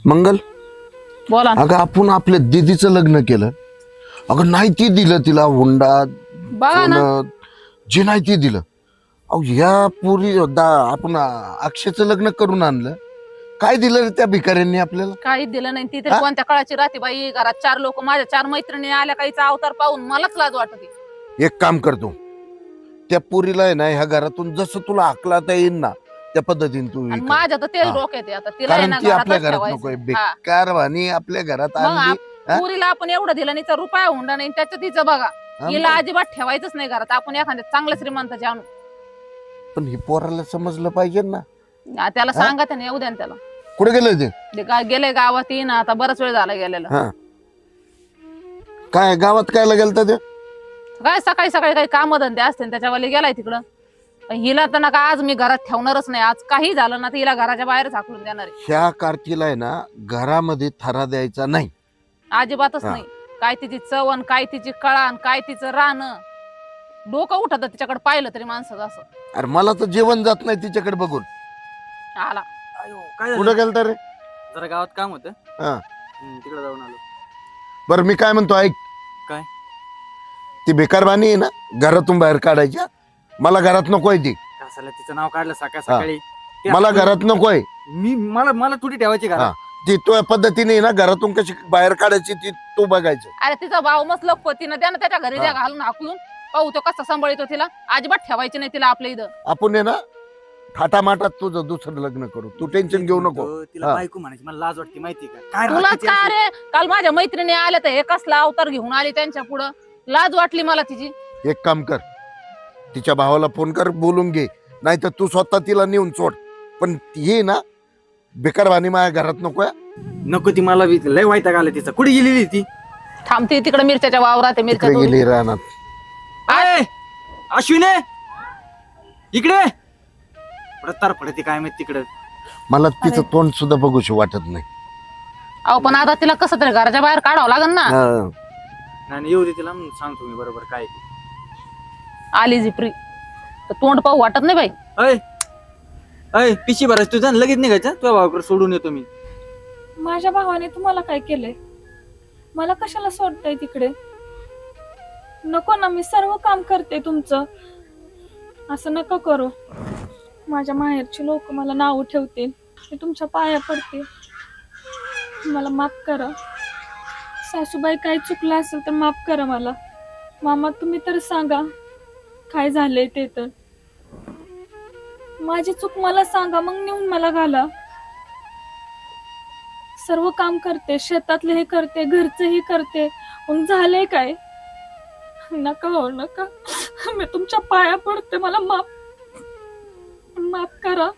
मंगल बोला ना. अगं आपण आपल्या दीदीचं लग्न केलं. अगं नाही ती दिलं तिला हुंडा बघा ना. सोनं, जे नाही ते दिलं. अहो या पुरी आपण अक्षयचं लग्न करून आणलं. काय दिलं रे त्या भिकाऱ्यांनी आपल्याला? काही दिलं नाही. ती तरी कोणत्या काळाची राहते बाई. घरात 4 लोक, माझ्या 4 मैत्रिणी आल्या, काहीचा अवतार पाहून मलाच लाज वाटते. एक काम करतो, त्या पुरीला आहे ना ह्या घरातून जसं तुला हाकलाता येईल ना त्या पद्धतीने तू आणि कर. माझ्या तर तेच डोक्यात आहे. आता तिला आहे कारण ना ती आपल्या घरातच घरात नकोय. ठेवायचं. हा. बेकार वाणी आपल्या घरात मग आणली. हा? पुरीला आपण एवढं दिलं नाही तर रुपया हुंडा नाही त्याचं तिचं बघा. हा हिला मग. अजिबात ठेवायचंच नाही घरात. आपण एखाद्या चांगल्या श्रीमंताच्या आणू. पण ही पोराला समजलं पाहिजे ना. त्याला सांगा त्याने येऊ द्या ना त्याला. कुठे गेलं ते? ते गेले गावात येईन आता. बराच वेळ झाला गेलेला. हा काय गावात कायला गेलता ते? काय सकाळी सकाळी काही काम धंदे असते त्याच्यावाले गेलाय तिकडं. पण हिला तर नका आज मी घरात ठेवणारच नाही. आज काही झालं ना तर हिला घराच्या बाहेरच हाकलून देणार आहे. ह्या कार्तीला आहे ना घरामध्ये थरा द्यायचा नाही. अजिबातच हा. नाही. काय तिची चवण, काय तिची कळान, काय तिचं राहणं. डोकं उठत तिच्याकडे पाहिलं तरी माणसाचं असं. अरे मला तर जेवण जात नाही तिच्याकडे बघून. आला काय कुठं गेलता रे? जरा गावात काम होतं. हा तिकडे जाऊन आलो. बरं मी काय म्हणतो ऐक. काय? ती बेकारबानी आहे ना घरातून बाहेर काढायच्या. मला घरात नकोय ती. कसाला तिचं नाव काढलं सकाळी. ते मला आपण- घरात नकोय मला थोडी ठेवायची हा. घरात. ती तो पद्धतीने आहे ना घरातून कशी बाहेर काढायची ती तू बघायचं. अरे तिचा भाऊ मस्त लखपतीनं द्या ना त्याच्या घरी द्या हा. घालून हाकलून. पाहू तो कसा सांभाळतो तिला. अजिबात ठेवायची नाही तिला आपल्या इथं. आपण आहे ना थाटामाटात तुझं दुसरं लग्न करू. तू टेन्शन घेऊ नको. तिला हा. बायको म्हणायची मला लाज वाटते माहिती का? काय तुलाच राहते ती का अशी? रे? काल माझ्या मैत्रिणी आल्या तर हे कसला अवतार घेऊन आली त्यांच्या पुढं. लाज वाटली मला तिची. एक काम कर, तिच्या भावाला फोन कर, बोलून घे. नाही तर तू स्वतः तिला नेऊन सोड. पण हे ना बेकारवाणी माझ्या घरात नकोय. नको ती मला लय वैताग आला तिचा. कुठे गेलेली ती? थांबते तिकडे मिरच्याच्या वावरात मिरच्या तिकडे तोडून. गेली रानात. अय, अश्विने इकडे तार पडते काय माहित तिकडे. मला तिचं तोंड सुद्धा बघूशी वाटत नाही. अहो पण आता तिला कसं तरी घराच्या बाहेर काढावं लागेल ना. हा. नाही येऊ दे तिला मग सांगतो मी बरोबर काय ते. आली झिपरी तर तोंड पाहू वाटत नाही बाई. अय अय पिशी भरायच तुझा लगेच निघायचा. तुझ्या भावाकडे सोडून येतो मी. माझ्या भावाने तुम्हाला काय केलंय? मला कशाला सोडताय तिकडे? नको ना, मी सर्व काम करते तुमचं. असं नका करू. माझ्या माहेरची लोक मला नाव ठेवतील. मी तुमच्या पाया पडते. मला माफ करा. सासूबाई काय चुकलं असेल तर माफ करा मला. मामा तुम्ही तर सांगा काय झालंय ते. तर माझी चूक मला सांगा, मग नेऊन मला घाला. सर्व काम करते, शेतातले हे करते, घरचंही करते. मग झालंय काय? नका हो नका. मी तुमच्या पाया पडते. मला माफ करा.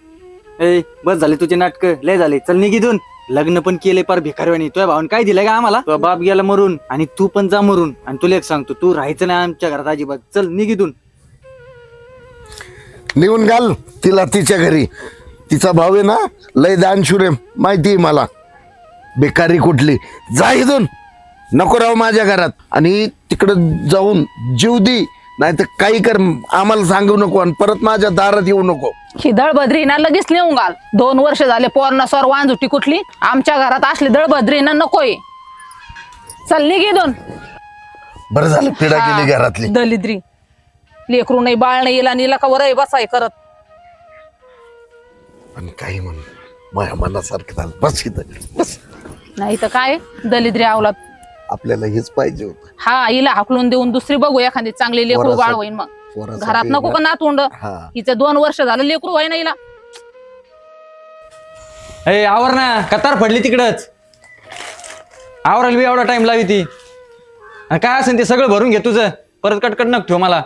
ए बस झाले तुझे नाटक. लय झाले. चल निघितून. लग्न पण केले पार भिकाऱ्याने. तुझ्या भावाने काय दिलंय का आम्हाला? तुझा बाप गेला मरून आणि तू पण जा मरून. आणि तुला एक सांगतो, तू राहायचं नाही आमच्या घरात अजिबात. चल निघितून. नेऊन घाल तिला तिच्या घरी. तिचा भाव आहे ना लय दानशूर आहे माहिती आहे मला. बेकारी कुठली. जा इथून. नको राहू माझ्या घरात. आणि तिकडे जाऊन जीव दे. नाही तर काही कर. आम्हाला सांगू नको आणि परत माझ्या दारात येऊ नको. ही दळभद्रीना लगेच नेऊन घाल. 2 वर्ष झाले पोरणा सर वांजुटी कुठली. आमच्या घरात असली दळभद्रीना नकोय. चल निघे दोन. बरं झालं पिढा केली घरातली. दलिद्री लेकरू नाही बाळ नाही येला नीला का वरय बसाय करत. पण काही म्हणून माझ्या मनासारखं झालं. बस इथं बस. नाही तर काय दलिद्री आवलात. आपल्याला हेच पाहिजे होतं. हा हिला हाकलून देऊन दुसरी बघू एखादी चांगली लेकरू बाळ होईन. मग पोरासाठी घरात नको का नातवंड. हा. हिचं 2 वर्ष झालं लेकरू होईना हिला. ए आवर ना. कतार पडली तिकडच. आवरायला बी एवढा टाइम लावी ती. आणि काय असेल ते सगळं भरून घे तुझं. परत कटकट नको ठेव मला.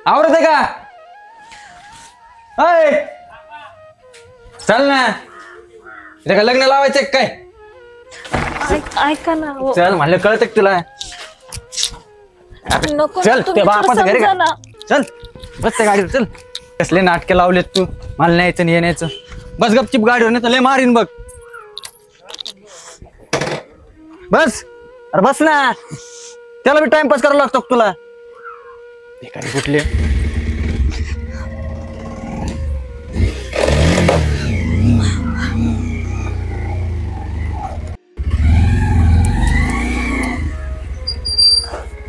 आवरत आहे का? अय चल ना. इथे का लग्न लावायचंय काय? ऐका ना हो. चल म्हणलं कळत तुला. नको चल तुम्ही ते बापाचं घरी समजा का? ना. चल बस त्या गाडीवर चल. कसले नाटके लावलेत तू. मला न्यायचं नाही न्यायचं. बस गपचिप गाडीवर नाही तर लय मारीन बघ. बस. अरे बस ना. त्याला बी टाइमपास करायला लागतो का तुला? भिकारी कुठले.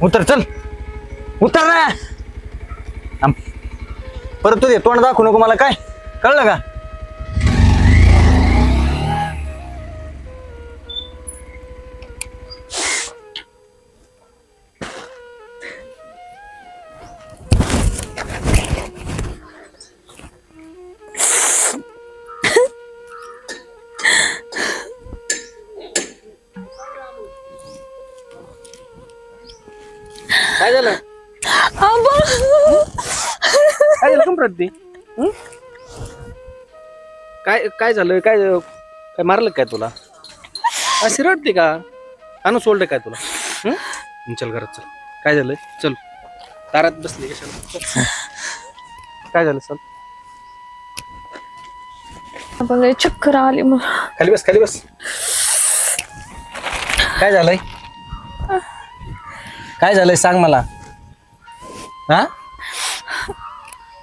उतर चल उतर ना परत तुझे तोंड दाखवू नको मला काय कळलं का काय झालं आबा काय झालं कम प्रती काय काय झालं काय काय मारलं काय तुला अशी रडते का आणून सोडलं काय तुला चल घरात चल काय झालं चल दारात बसली कशाला चल. काय झालं चल आबा लय चक्कर आली मग खाली बस काय झालंय काय झालंय सांग मला हा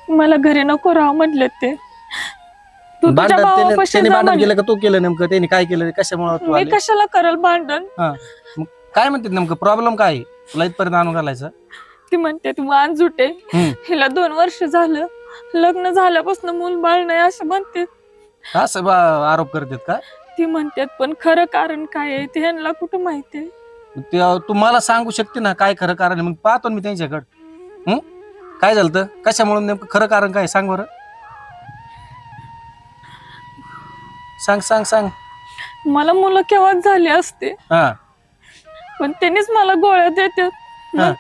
मला घरी नको राह म्हटले ते तू तुझ्या भांडण भावापाशी त्याने जा भांडण म्हणले. केलं का तू केलं नेमकं त्याने काय केलं कशामुळे तू मी आली कशाला करल भांडण हा मग काय म्हणते नेमकं प्रॉब्लेम काय आहे? तुला इथपर्यंत आणून घालायचं ती म्हणते तू वाण जुटे हम्म. हिला 2 वर्ष झालं लग्न झाल्यापासून मूल बाळ नाही असं म्हणते असं आरोप करतात का ती म्हणतात पण खरं कारण काय आहे ते ह्यांना कुठं माहितीये ते तू मला सांगू शकते ना काय खरं कारण आहे? मग पाहतो ना मी त्यांच्याकडे काय झालं तर कशामुळे नेमकं खरं कारण काय आहे? सांग बरं सांग मला मुलं केव्हाच झाली असते हा पण त्यांनीच मला गोळ्या देतात हा.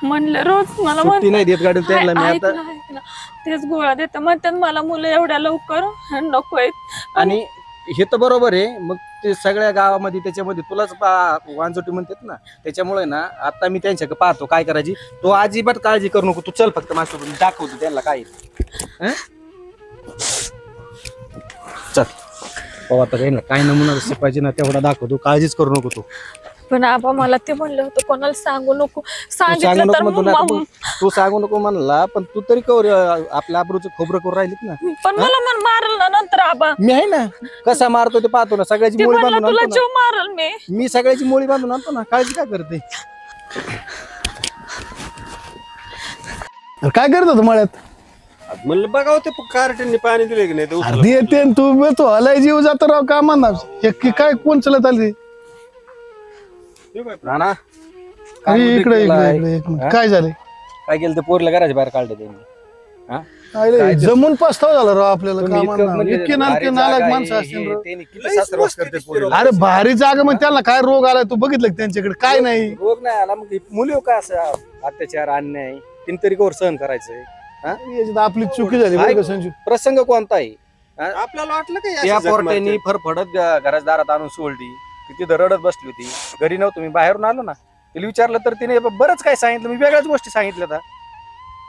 म्हणले रोज मला सुट्टी नाही देत गाडी त्याला मी ऐक आता ना, ऐक ना. तेच गोळ्या देतात म्हणतात मला मुलं एवढ्या लवकर नको आहेत आणि हे तर बरोबर आहे मग ते सगळ्या गावामध्ये त्याच्यामध्ये तुलाच वांजोटी म्हणतात ना त्याच्यामुळे ना आता मी त्यांच्याकडे पाहतो काय करायची तो अजिबात काळजी करू नको तू चल फक्त माझ्यासोबत मी दाखवतो त्यांना काय आहे. चल हो आता काही ना काय नमुना असं पाहिजे ना तेवढा दाखवतो काळजीच करू नको तू पण आबा मला ते म्हणलं होतं कोणाला सांगू नको तू सांगितलं सांगू तर नको म्हणतो ना मग आता तू सांगू नको म्हणला पण तू तरी कवर आपल्या आबरूचं खोबरं करून राहिलीत ना पण मला मन मारल ना नंतर आबा मी आहे ना कसा मारतो ते पाहतो ना सगळ्याची ते मोळी म्हणलं बांधून तुला आणतो जीव मारल मी ना मी सगळ्याची मोळी बांधून आणतो ना काळजी काय करते काय करत होतो मळ्यात म्हणलं बघाव ते कार्टनने पाणी दिले की नाही ते अर्धी येते आणि तू तो हलाय जीव जातो राव का म्हणा काय कोण चलत आली राणा अरे इकडे एक मिनिट. काय झाले काय केलं ते पोरला घराच्या बाहेर काढले त्यांनी हा? अरे जमून पस्ताव झाला राव आपल्याला तुम्ही इतकं कामांना. म्हणजे इतके भारी नालायक जागा माणसं आहे, असतील हे, राव. त्यांनी किती सासरवास करते पोरीला. अरे भारी जागा मग त्याला काय रोग आलाय तू बघितलं का त्यांच्याकडे काय नाही रोग नाही आला मग मुली काय असं अत्याचार अन्याय तीन तरी कवर सहन करायचंय याच्यात आपली चुकी झाली बरं का संजू प्रसंग कोणता आहे आपल्याला वाटलं का त्या असं जग पोरट्यानी मारते? फरफडत घराच्या दारात आणून सोडली ती तिथं रडत बसली होती घरी नव्हतं मी बाहेरून आलो ना तिला विचारलं तर तिने बरंच काय सांगितलं मी वेगळ्याच गोष्टी सांगितल्या आता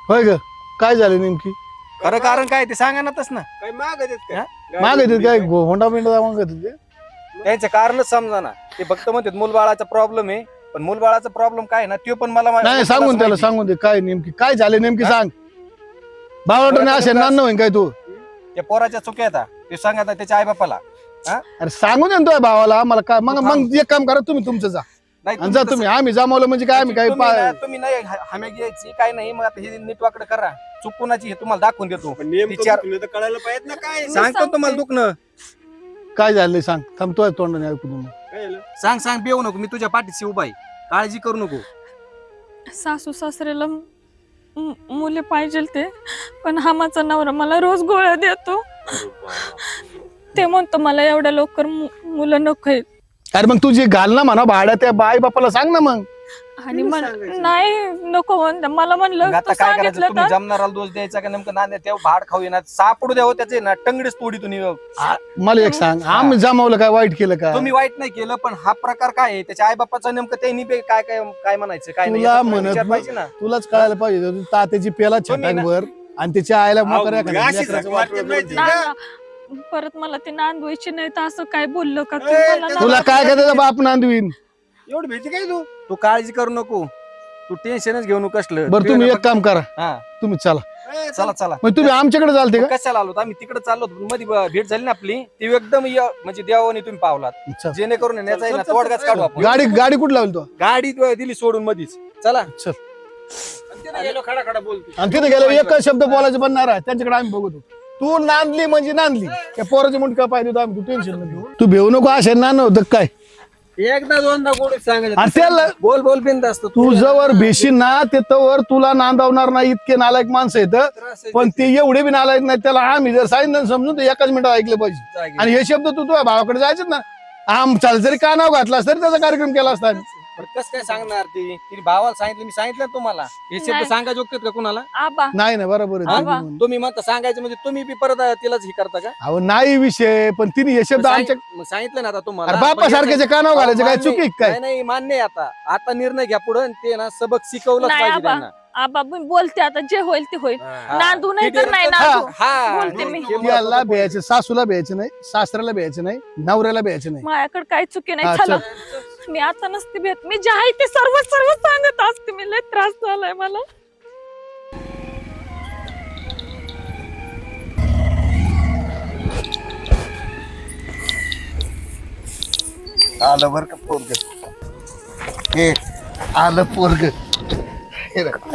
होय ग काय झालं नेमकी खरं कारण काय ते सांगा ना तस ना काय मागत आहेत हा? काय माग येतात काय होंडा बिंडा मागत होते त्यांचं कारणच समजा ना ते फक्त म्हणतात मूलबाळाचा प्रॉब्लेम आहे पण मूलबाळाचा प्रॉब्लेम काय आहे ना तो पण मला नाही सांगून त्याला सांगून दे काय नेमकी काय झाले नेमकी सांग बावटाने असे नान्न होईन काय तू त्या पोराच्या चुक्या आता ते सांगा आता त्याच्या आई बापाला अरे सांगून दे ना तुझ्या भावाला मला काय मग एक काम करा तुम्ही तुमचं जा नाही आणि जा तुम्ही आम्ही जमावलं म्हणजे काय आम्ही काय तुम्ही नाही हम्या घ्यायची काय नाही मग आता हे नीट वाकडं करा चुकूनाची हे तुम्हाला दाखवून देतो पण नेमकं विचार- दुखणं तर कळायला पाहिजे ना काय सांगतो तुम्हाला दुखणं काय झालंय सांग थांबतोय तोंडाने ऐकू तुम्ही काय झालं? सांग बेऊ नको मी तुझ्या पाठीशी उभा आहे काळजी करू नको सासू सासऱ्याला मुले पाहिजे ते पण हा माझा नवरा मला रोज गोळ्या देतो ते म्हणतो मला एवढ्या लवकर मुलं नको आहेत अरे मग तू जे घाल ना म्हणा भाड्या त्या आई बापाला सांग ना मग आणि नाही नको म्हणलं मला म्हणलं मग तू आता काय करायचं सांगितलं तुम्ही तर जमणाराला दोष द्यायचा का नेमकं नांदे तेव्हा भाड खाऊ येणार सापडू द्यावं त्याचे ना टंगडीच तोडी तुम्ही मला एक सांग आम्ही जमावलं काय वाईट केलं का तुम्ही वाईट नाही केलं पण हा प्रकार काय आहे त्याच्या आई बापाचं नेमकं त्यांनी काय काय काय म्हणायचं काय नाही तुला याचा म्हणत विचार पाहिजे ना तुलाच कळायला पाहिजे तू तात्याची पेला तुम्ही ना- छटाकभर आणि त्याच्या आईला मोकर अहो, अशी जग मारते माहिती नाही का? ना. परत मला ते नांदवायची नाही तर असं काय बोललं का तू ए, मला तुला ना- काय करायचं बाप नांदवीन एवढी भीती काय तू तू काळजी करू नको तू टेन्शनच घेऊ नको कसलं बरं तुम्ही एक काम करा हा तुम्ही चला चला चला. मग तुम्ही आमच्याकडे चालते का? कशाला आलो आम्ही तिकडे चाललो होतो, पण मध्ये भेट झाली ना आपली ती एकदम म्हणजे देवाने तुम्ही पावलात, चल. जेणेकरून आहे ना याचा आहे ना तोडगाच काढू आपण. गाडी कुठं लावली तो? गाडी दिली सोडून मधीच. चला चल. खडा खडा बोलतो. आणि तिथे गेलो एकच शब्द बोलायचं बनणार आहे त्यांच्याकडे आम्ही बघतो. तू नांदली म्हणजे नांदली, त्या पोराची मुंडका पाहिजे होता आम्ही, तू टेन्शन नको. तू भेऊ नको असे नान होतं काय? एकदा दोनदा गोडीत आणि त्याला सांगायचं बोल बिंद असतो. तू जवळ भेशील ना ते तवर तुला नांदावणार नाही. इतके नालायक माणसं येतं, पण ते एवढे बी नालायक नाही. त्याला आम्ही जर सांगितलं समजून तर एकाच मिनिटात ऐकलं पाहिजे. आणि हे शब्द तू तुझ्या भावाकडे जायचं ना, आमचाल जरी का नाव घातला तरी त्याचा कार्यक्रम केला असता. कस काय सांगणार ती तिने भावाला सांगितलं, मी सांगितलं तुम्हाला हे शब्द नाही. सांगायचे होते का कुणाला? आबा नाही ना, बरोबर आहे. आबा. तुम्ही म्हणता सांगायचं म्हणजे तुम्ही बी परत तिलाच हे करता का? अहो नाही विषय, पण तिने हे शब्द आमच्या मग सांगितलं ना आता तुम्हाला. अरे बापा सारख्याचे का नाव घालायचं काय चुकी काय? नाही नाही मान्य आहे. आता निर्णय घ्या पुढे, ते ना सबक शिकवलंच नाही पाहिजे आबा. त्यांना. आबा मी बोलते आता, जे होईल ते होईल. हा. नांदू नाही तर नाही हा, नांदू. हा. बोलते मी. याला भ्यायचं, सासूला भ्यायचं नाही, सासऱ्याला भ्यायचं नाही, नवऱ्याला भ्यायचं नाही. माझ्याकडे काही चुकी हा, नाही. चला मी आता नसते भेट, मी जे आहे ते सर्व सांगत असते. मी लय त्रास झालाय मला. आलं बर का पोरग, हे आलं पोरग.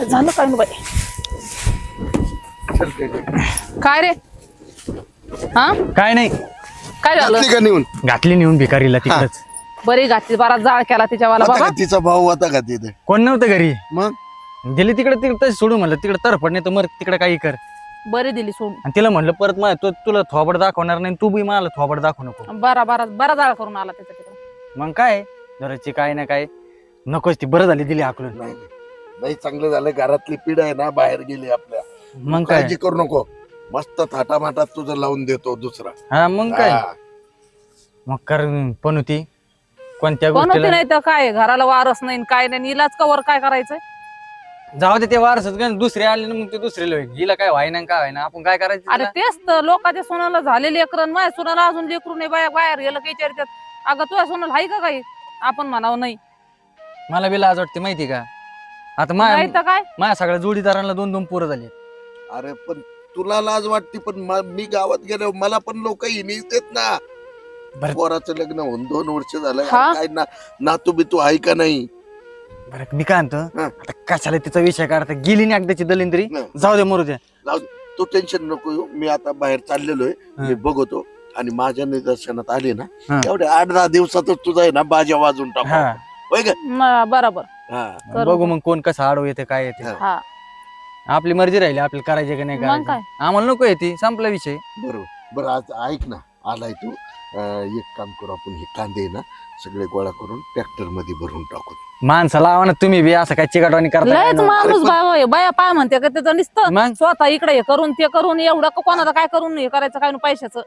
झालं काय बाई? काय रे? हा काय नाही, काय झालं? घातली का नेऊन? घातली नेऊन भिकारीला तिकडच. बरी घातली, बरा जाळ केला तिच्यावाला होता बाबा. का तिचा भाऊ होता का तिथे? कोण नव्हतं घरी, मग दिली तिकडे तिकडे सोडून म्हणलं तिकडे तरफड नाही तर मग तिकडे काही कर. बरी दिली सोडून. आणि तिला म्हणलं परत मला तुला थोबड दाखवणार नाही, तू बी मला थोबड दाखवू नको. बरा जाळ करून आला तिचा तिकडे. मग काय जराची काय ना काय नकोच, ती बरं झाली दिली हाकलून. नाही नाही, चांगलं झालं. घरातली पिढ आहे ना बाहेर गेली आपल्या. मग काय, काळजी करू नको, मस्त थाटामाटात तुझं लावून देतो दुसरा. हा मग काय. हा. मग कर पण होती कोणत्या कोण होती गोष्टीला नाही तर काय, घराला वारस नाही काय नाही, इलाज कवर काय करायचंय? जाऊ दे, ते वारसच का दुसरे आले ना, मग ते दुसरे होईल. हिला काय व्हायना काय व्हायना, आपण काय करायचं अरे तिला? तेच तर, लोकांच्या सोनाला झाले लेकरं, माझ्या सोनाला अजून लेकरू नाही. बाहेर गेलं काही विचारतात, अगं तुझ्या सोनाला हाय का काही? आपण म्हणावं नाही. मला बी लाज वाटते माहिती का. आता नाही तर काय. माझ्या सगळ्या जोडीदारांना 2-2 पोरं झाली. अरे पण तुला लाज वाटते, पण मी गावात गेलो मला पण लोक हिनीच देत ना. बरं. पोराचं लग्न होऊन 2 वर्ष झालं. हा? काय ना नातू बी तू आहे का नाही? बरं मी काय म्हणतो, हा. आता कशाला तिचा विषय काढता, गेली नाही एकदाची दलिंद्री. हा. जाऊ दे मरू द्या. तू टेन्शन नको घेऊ. मी आता बाहेर चाललेलो आहे, हा. मी बघतो आणि माझ्या निदर्शनात आले ना हा. एवढ्या 8-10 दिवसातच तुझा आहे ना बाजा वाजून टाकू. हा होय का? बरोबर. हा. करू. बघू मग कोण कसं आडव येते काय येते. हा. हा आपली मर्जी राहिली, आपल्याला करायचे का नाही मग करायचं. काय. आम्हाला नको येते, संपला विषय. बरोबर. बरं आज ऐक ना, आलाय तू, एक काम करू आपण, हे कांदे ना सगळे गोळा करून ट्रॅक्टर मध्ये भरून टाकू. माणसाला लावा ना तुम्ही बी, असं काय चिकाटवाणी करता लयच काय माणूस बाया पाय म्हणते का त्याचं नुसतं मग? स्वतः इकडे हे करून ते करून, एवढं कोणाला काय करून हे करायचं काय पैशाचं.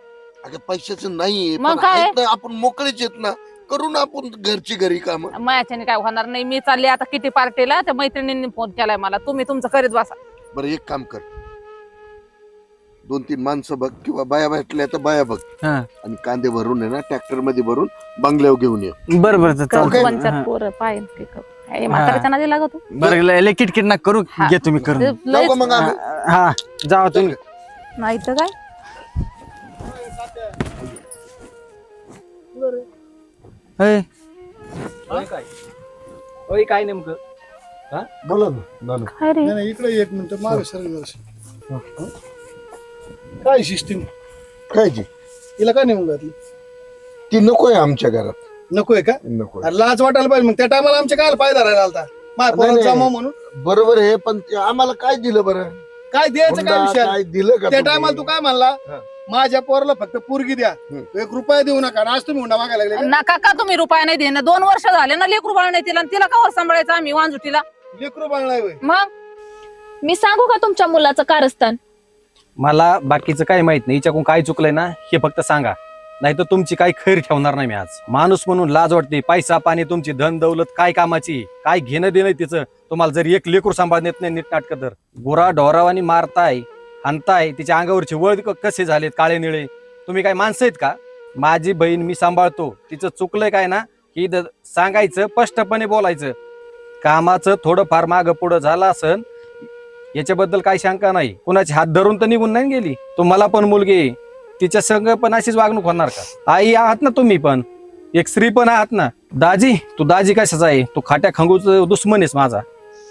अगं पैशाचं नाही, मग पण काय? आहेत ना, आपण मोकळेच येत ना, करू ना आपण घरची घरी काम. मायाच्याने काय होणार नाही. मी चालली आता किती पार्टीला, त्या मैत्रिणींनी फोन केलाय मला, तुम्ही तुमचं करीत बसा. बरं एक काम कर, 2-3 माणसं बघ किंवा बाया भेटल्या तर बाया बघ, हा. आणि कांदे भरून आहे ना ट्रॅक्टर मध्ये भरून बंगल्यावर घेऊन ये. बरं बरं चालतंय. दोन चार पोरं पाय ते करू. काय म्हाताऱ्याच्या नादी लागत हो. बरं लय किटकिट ना करू, हा. घे तुम्ही करून. ते जाऊ लयच- का मग आम्ही? हा जावा तुम्ही. नाही तर काय. होय. होय काय नेमकं? बोला ना. काय रे? नाही इकडे एक मिनिट मागे सर. काय सिस्टीम काय जी तिला काय नेऊन घातली? ती नकोय आमच्या घरात, नकोय का? नकोय. अरे लाज वाटायला पाहिजे मग त्या टायमाला आमच्या काय फायदा राहिला आलता माझ्या पोराला नाही, जमाव म्हणून. बरोबर आहे, पण ते आम्हाला काय दिलं बरं? काय द्यायचं काय हुंडा विषय? काय दिलं का त्या तुम्ही? टायमाला तू काय म्हणला? हा. माझ्या पोराला फक्त पोरगी द्या, 1 रुपया देऊ नका. आणि आज तुम्ही हुंडा मागायला लागले. नका का तुम्ही रुपया नाही देणं? 2 वर्ष झाले ना लेकरू बाळ नाही तिला, आणि तिला कवर सांभाळायचं आम्ही वांजुटीला? लेकरू बाळणार होय. मग मी सांगू का तुमच्या मुलाचं कारस्थान? मला बाकीचं काही माहित नाही, हिच्याकडून काय चुकलंय ना हे फक्त सांगा, नाही तर तुमची काही खैर ठेवणार नाही मी आज. माणूस म्हणून लाज वाटते, पैसा पाणी तुमची धन दौलत काय कामाची, काय घेणं देणं तिचं. तुम्हाला जर एक लेकरू सांभाळून येत नाही नीट नाटक, तर गुरा ढोरावानी मारताय हाणताय, तिच्या अंगावरचे वळ कसे झालेत काळे निळे. तुम्ही काय माणसं आहेत का? माझी बहीण मी सांभाळतो, तिचं चुकलंय काय ना की सांगायचं, स्पष्टपणे बोलायचं. कामाचं थोडं फार मागं पुढं झालं असन याच्याबद्दल काही शंका नाही. कुणाचे हात धरून तर निघून नाही गेली. तुम्हाला पण मुलगी आहे, तिच्या संग पण अशीच वागणूक होणार का? आई आहात ना तुम्ही पण, एक स्त्री पण आहात ना. दाजी, तू दाजी कशाचा आहे? तू खाट्या खंगूच दुश्मन आहेस माझा.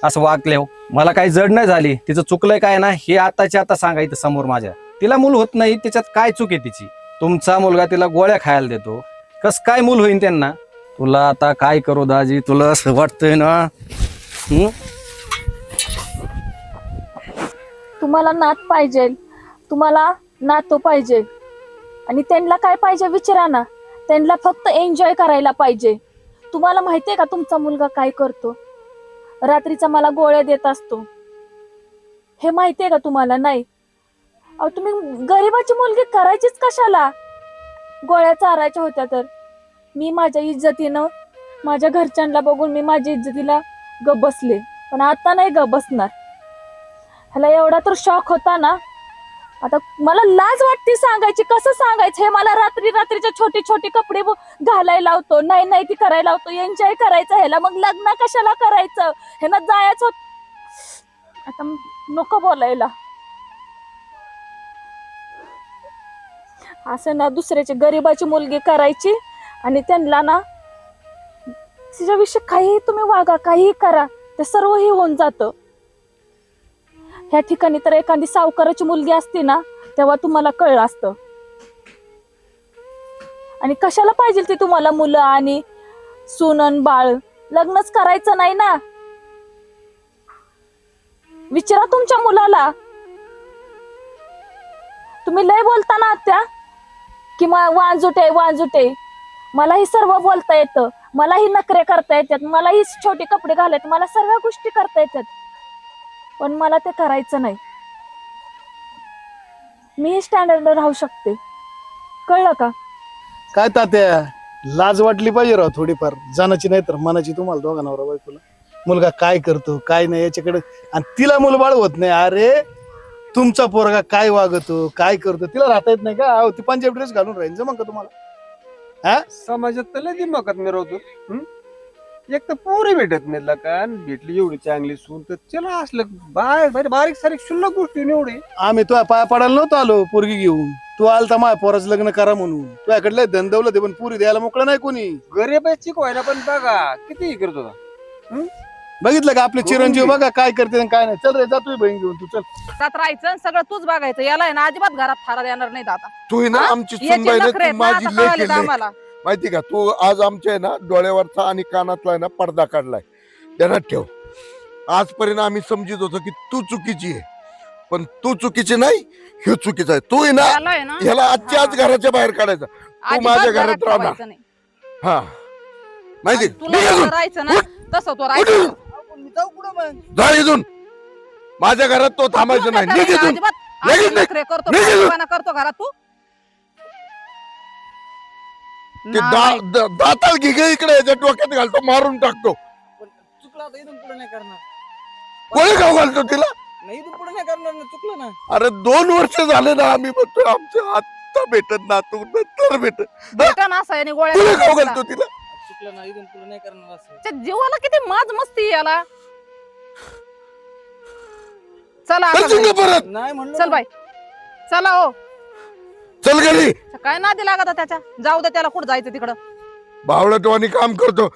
असं वागल्यावर मला काही जड नाही झाली. तिचं चुकलंय काय ना हे आताच्या आता सांगायचं समोर माझ्या. तिला मूल होत नाही, त्याच्यात काय चूक आहे तिची? तुमचा मुलगा तिला गोळ्या खायला देतो, कस काय मूल होईन त्यांना? तुला आता काय करू दाजी, तुला असं वाटतंय ना? तुम्हाला नात पाहिजे, तुम्हाला नातू पाहिजे, आणि त्यांना काय पाहिजे विचारा ना. त्यांना फक्त एन्जॉय करायला पाहिजे. तुम्हाला माहितीये का तुमचा मुलगा काय करतो? रात्रीचा मला गोळ्या देत असतो. हे माहितीये का तुम्हाला? नाही. अहो तुम्ही गरीबाची मुलगी करायचीच कशाला? गोळ्या चारायच्या होत्या तर. मी माझ्या इज्जतीनं, माझ्या घरच्यांना बघून मी माझ्या इज्जतीला गप बसले, पण आता नाही गप बसणार. ह्याला एवढा तर शॉक होता ना, आता मला लाज वाटते सांगायची. कसं सांगायचं हे मला? रात्रीच्या छोटे छोटे कपडे घालायला लावतो, नाही नाही ती करायला लावतो, एन्जॉय करायचं ह्याला. मग लग्न कशाला करायचं? ह्याला जायचं होत. आता नको बोलायला. असं ना दुसऱ्याची गरीबाची मुलगी करायची आणि त्यांना ना तिच्याविषयी काहीही तुम्ही वागा, काहीही करा, ते सर्वही होऊन जातं. ह्या ठिकाणी तर एखादी सावकाराची मुलगी असती ना तेव्हा तुम्हाला कळलं असतं. आणि कशाला पाहिजे ती तुम्हाला मुलं आणि सून बाळ? लग्नच करायचं नाही ना? विचारा तुमच्या मुलाला. तुम्ही लय बोलता ना आत्या की वांजुटे वांजुटे. मलाही सर्व बोलता येतं, मलाही नखरे करता येतात, मलाही छोटे कपडे घालायचे, मला सर्व गोष्टी करता येतात, पण मला ते करायचं नाही. मी स्टँडर्ड राहू शकते, कळलं का? काय तात्या, लाज वाटली पाहिजे राव थोडीफार, जाण्याची नाही तर मनाची. तुम्हाला दोघा नवरा बायकोला मुलगा काय करतो काय नाही याच्याकडे, आणि तिला मुलबाळ होत नाही. अरे तुमचा पोरगा काय वागतो काय करतो तिला राहता येत नाही का? ती पंजाबी ड्रेस घालून राहील जमन का तुम्हाला? हा, समाजात तर लय दिमागात मिरवतो. एक तर पोरी भेटत नाही का, आणि भेटली एवढी चांगली सून तर चला असलं बारीक सारीक शुल्लक गोष्टी एवढी. आम्ही तुझ्या पाया पडायला नव्हतो आलो पोरगी घेऊन. तू आलता माझ्या पोराचं लग्न करा म्हणून. तुझ्याकडलं धन दौलत पण पुरी द्यायला मोकळं नाही कोणी. गरीब आहे चिकवायला पण बघा किती करत होता. बघितलं का आपले चिरंजीव बघा काय करते आणि काय नाही. चल रे, जा तुझी बहीण घेऊन तू. चल त्यात राहायचं आणि सगळं तूच बघायचं. याला आहे ना अजिबात घरात थारा देणार नाही दादा. तू ना हा? आमची याचे सुनबाई ना, नखरे तू आहेत ना, माझी आता लेक कळालेत आहे. आम्हाला. माहिती का, तू आज आमच्या आहे ना डोळ्यावरचा आणि कानातला आहे ना पडदा काढलाय. ध्यानात ठेव, आजपर्यंत आम्ही समजित होतो की तू चुकीची आहे, पण तू चुकीची नाही, हे चुकीचं आहे. तू आहे ना याला आहे ना ह्याला आजच्या आज घराच्या बाहेर काढायचं. तू अजिबात माझ्या घरात राहणार. ठेवायचं नाही. हा माहिती आणि तुला जसं राहायचं ना तसं तो राहायचं. जा इथून. माझ्या घरात तो थांबायचं नाही. निघ इथून. अजिबात निघ इथून. नखरे करतो, निघ इथून. फालतूपणा करतो घरात तू. ते नाही. दाताल घे गे इकडे, याच्या डोक्यात घालतो, मारून टाकतो. चुकला आता इथून पुढे नाही करणार. कोणी खाऊ घालतो तिला? नाही इथून पुढे नाही करणार ना, चुकलं ना. अरे 2 वर्ष झाले ना आम्ही म्हणतो आमच्या आता भेटत ना, तू नंतर भेटत. भेटन असं आहे आणि गोळ्या कोणी खाऊ खायला. घालतो तिला? चुकलं ना, इथून पुढे नाही करणार असं. त्या जीवाला किती माज मस्ती याला. चला आता चल घरी. परत. नाही म्हणलं चल ना. बाई, चला हो. चल घरी. काय नादी लागत त्याच्या? जाऊ दे त्याला, कुठं जायचं तिकडं. बावळटवाणी काम करतो.